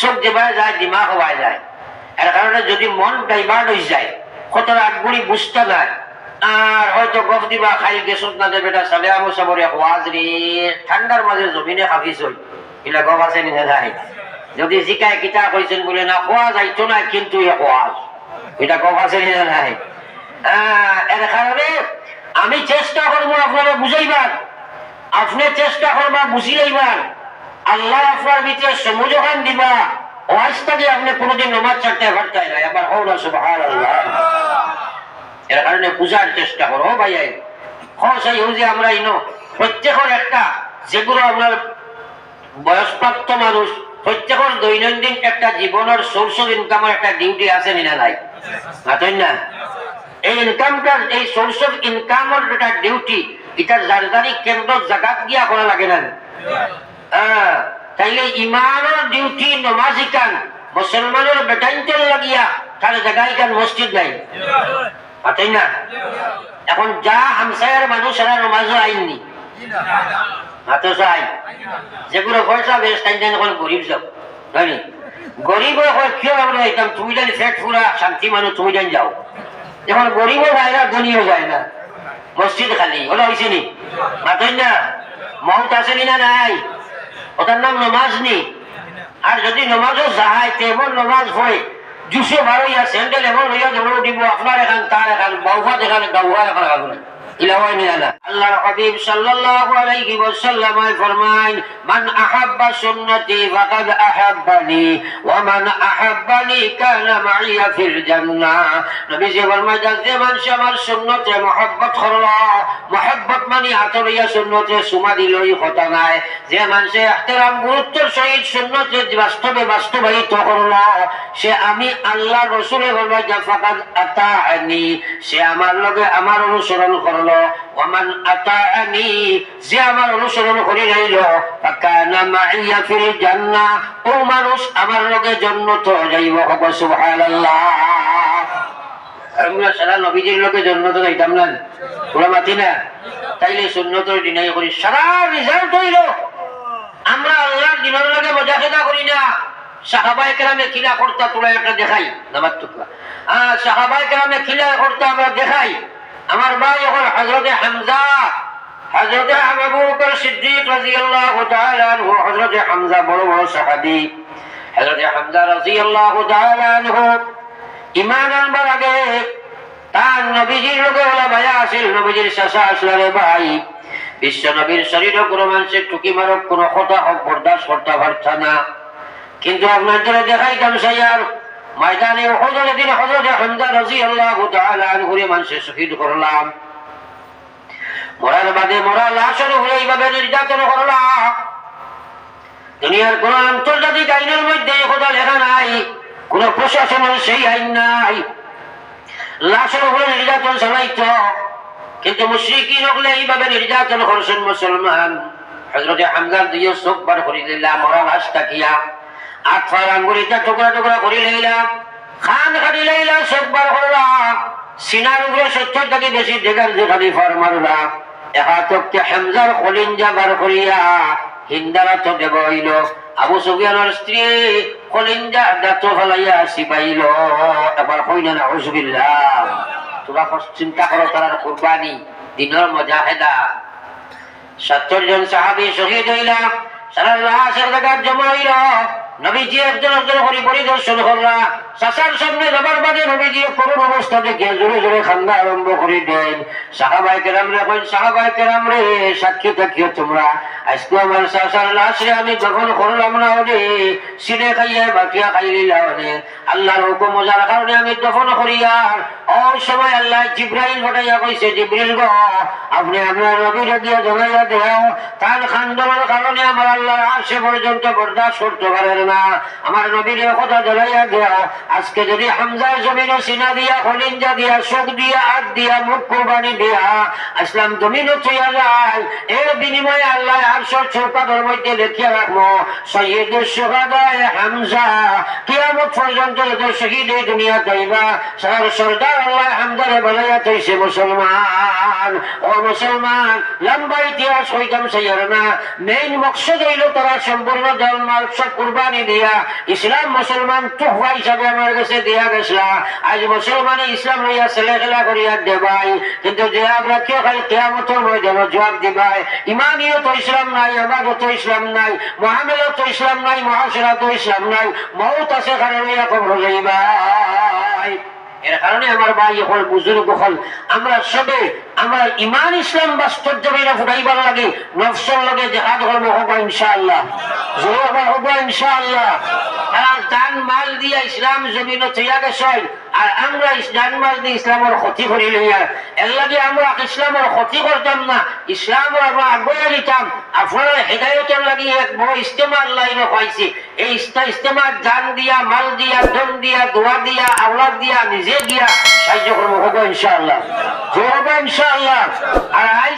সব যেভাবে যায় দিমাগ হওয়া যায়, এর কারণে যদি মন ডাইভার্ট হয়ে যায়, কত আগগুড়ি বুঝতে নাই, আর হয়তো গফ দিবা খাই গেছত না যে বেটা সালে আমো সবরে ওয়াজ রে ঠান্ডার মাঝে জমিনে হাফিজ হই, এগুলা গফ আছে নিয়ে যায়। যদি জিকায় কিতা কইছেন বলে না খোয়া যাইতো না, কিন্তু ওয়াজ এটা গফ আছে নিয়ে যায়। এর কারণে আমি চেষ্টা করবো আপনারা বুঝাইবার, আপনি চেষ্টা করবা বুঝি লইবার, আল্লাহ আপনার ভিতরে সমুজ খান দিবা, ওয়াজ থেকে আপনি কোনোদিন নমাজ ছাড়তে পারতেন না। আবার হওয়া সুবহানাল্লাহ। এর কারণে বুঝার চেষ্টা করো ভাই। যে আমরা ইনো প্রত্যেকের একটা, যেগুলো আপনার বয়সপ্রাপ্ত মানুষ, প্রত্যেকের দৈনন্দিন একটা জীবনের সোর্স অফ ইনকামের একটা ডিউটি আছে না নাই? বুঝলেন না? এই ইনকামটার, এই সোর্স অফ ইনকামের একটা ডিউটি, এটার জারদারি কেন্দ্র জাগাত গিয়া করা লাগে না। তাইলে ইমানের ডিউটি নমাজি কান, মুসলমানের বেটাইনতেল লাগিয়া তার জায়গায় কান মসজিদ নাই, পাতেই না? এখন যা হামসায়ের মানুষ এরা নমাজও আইননি, হাতে চাই যেগুলো পয়সা বেশ তাই এখন গরিব যাও, জানি গরিব কিয় আমরা একদম তুমি জানি ফেট ফুরা শান্তি মানুষ, তুমি জানি যাও। এখন গরিবও যায় না, ধনীও যায় না, মসজিদ খালি ওলা হয়েছে নি, পাতেই না? মহত আছে না নাই? ওটার নাম নমাজ নি। আর যদি নমাজও যাহাই তেমন নমাজ পড়ে 212 স্যান্ডেল এমন লইয়া দৌড় দিব, আপনার এখান তার এখান বাউফাত এখানে গাউয়া এখানে গাবো আল্লাহর হাবিব সাল্লাল্লাহু আলাইহি ওয়াসাল্লাম ফরমায়, মান আহাব্বা সুন্নতি ফাকাদ আহাব্বানি ওয়া মান আহাব্বানি কানা মাইয়া ফিল জান্নাহ। নবীজি ফরমায়, যে মানুষ আমার সুন্নতে মহব্বত করলো, মহব্বত মানে আতরিয়া সুন্নতে সুমা দিলই কথা নাই, যে মানুষে ইহতিরাম গুরুত্বের সহিত সুন্নতে বাস্তবায়িত করলো, সে আমি আল্লাহ রাসূলের ফরমায় ফাকাদ আতাআনি, সে আমার লগে আমার অনুসরণ করলো। ওমান আতাআনি, যে আমার অনুসরণ করে রইল, ফাকানা মাইয়া ফিল জান্নাহ, ও মানুষ আমার লগে জান্নাতে যাইব। সুবহানাল্লাহ। আমরা সারা নবীজির লগে জান্নাতে যাইতাম না, পুরো মাতি না? তাইলে সুন্নতের দিনাই করি, সারা রিজাল্ট হইল আমরা আল্লাহর দিনের লগে মুজাহিদা করি না। সাহাবায়ে কেরামে কিলা করতা তোরা একটা দেখাই, নামাজ টুকরা সাহাবায়ে কেরামে কিলা করতা আমরা দেখাই। আমার ভাই এখন হযরতে হামজা, হযরতে আবু বকর সিদ্দিক রাদিয়াল্লাহু তাআলা আনহু, হযরতে হামজা বড় বড় সাহাবী। হযরতে হামজা রাদিয়াল্লাহু তাআলা আনহু ঈমান আনবার আগে তার নবীজির লগে ওলা ভাইয়া আছিল, নবীজির চাচা আসলে ভাই। বিশ্ব নবীর শরীরে কোনো মানুষের টুকি মারক, কোনো কথা হোক বরদাস্ত করতে পারত না। কিন্তু আপনাদের দেখাইতাম সাইয়ার ময়দানে উহুদের দিন হযরতে হামজা রাদিয়াল্লাহু তাআলা আনহু মানুষে শহীদ করলাম। মরার বাদে মরা লাশের উপরে এইভাবে নির্যাতন করলাম। দুনিয়ার কোন আন্তর্জাতিক আইনের মধ্যে খোদা লেখা নাই, কোন প্রশাসনের সেই আইন নাই, লাশের উপরে নির্যাতন চালাইত। কিন্তু মুশরিকিন হলে এইভাবে নির্যাতন করছেন মুসলমান। হযরতে হামজার দুই চোখ বার করে দিলাম, মরা লাশ তাকিয়া আটফার আঙ্গুলিটা টুকরা টুকরা করে লইলাম, খান খাটি লইলা চোখ বার করলাম, সিনার উপরে 70 থেকে বেশি দেখার যে খালি ফর মারলাম। একাতকে হামজার কলিঞ্জা বার করিয়া হিন্দারা তো দেব হইল। আবু সুফিয়ানের স্ত্রী কলিঞ্জা দাঁত ফেলাইয়া সিপাইল। এবার কইলেন আউযুবিল্লাহ। তোরা চিন্তা করো, তার কুরবানি দিনের মুজাহিদা 70 জন সাহাবী শহীদ হইলা, সারা লাশের জায়গা জমা হইল। নবীজি একজন একজন করে পরিদর্শন করলা, চাচার সামনে যাবার বাদে নবীজি করুণ অবস্থা দেখে জোরে জোরে কান্না আরম্ভ করে দেন। সাহাবায়ে কেরাম রে কইন, সাহাবায়ে কেরাম রে সাক্ষী থাকিও তোমরা, আজকে আমার চাচার লাশে আমি যখন করলাম না ওরে সিনে খাইয়া বাকিয়া খাইলিলা ওরে, আল্লাহর হুকুম মজার কারণে আমি দফন করিয়া ওই সময় আল্লাহ জিবরাইল পাঠাইয়া কইছে, জিবরিল গো আপনি আপনার নবীরে দিয়া জানাইয়া দেও, তার খান্দনের কারণে আমার আল্লাহ আরশে পর্যন্ত বরদাস্ত করতে পারেন না, আমার নবীর কথা জানাইয়া দেও, আজকে যদি হামজার জমিন সিনা দিয়া খলিঞ্জা দিয়া চোখ দিয়া হাত দিয়া মুখ কোরবানি দিয়া ইসলাম জমিন চইয়া যায়, এর বিনিময়ে আল্লাহ আরশের চৌকাঠের মধ্যে লিখিয়া রাখবো সৈয়দুশ শুহাদায়ে হামজা। কিয়ামত পর্যন্ত যত শহীদ এই দুনিয়া যাইবা সার সরদার আল্লাহ হামজারে বানাইয়া তৈছে। মুসলমান ও মুসলমান, লম্বা ইতিহাস হইতাম চাইয়ার না, মেইন মকসদ হইল তারা সম্পূর্ণ জন্মাল সব কুরবানি দিয়া ইসলাম মুসলমান তোহফা হিসাবে আমার কাছে দিয়া গেছলা। আজ মুসলমানে ইসলাম লইয়া ছেলে খেলা করিয়া দেবাই, কিন্তু যে আমরা কেউ খালি কিয়ামতের ময়দানে জবাব দিবাই। ইমানিও তো ইসলাম নাই, আবাদত ইসলাম নাই, মুআমালাত তো ইসলাম নাই, মুআশারাত তো ইসলাম নাই, মউত আছে কারণ লইয়া কবর যাইবাই। এর কারণে আমার ভাই হল বুজুর্গ হল, আমরা সবে আমরা ইমান ইসলাম বাস্তব জমিনে ফুটাইবার লাগে, নফসের লগে জিহাদ করব হবো ইনশাআল্লাহ, জোর হবো ইনশাআল্লাহ। তারা জান মাল দিয়া ইসলাম জমিনে থইয়া গেছে, আর আমরা জান মাল দিয়ে ইসলামের ক্ষতি করি লইয়া, এর লাগে আমরা ইসলামের ক্ষতি করতাম না, ইসলামের আমরা আগুয়া দিতাম। আপনারা হেদায়তের লাগে এক বড় ইস্তেমার লাইনে পাইছি, এই ইস্তেমার জান দিয়া মাল দিয়া ধন দিয়া দোয়া দিয়া আওলাদ দিয়া নিজে দিয়া সাহায্য করবো হবো ইনশাআল্লাহ, জোর হবো ইনশাআল্লাহ। আর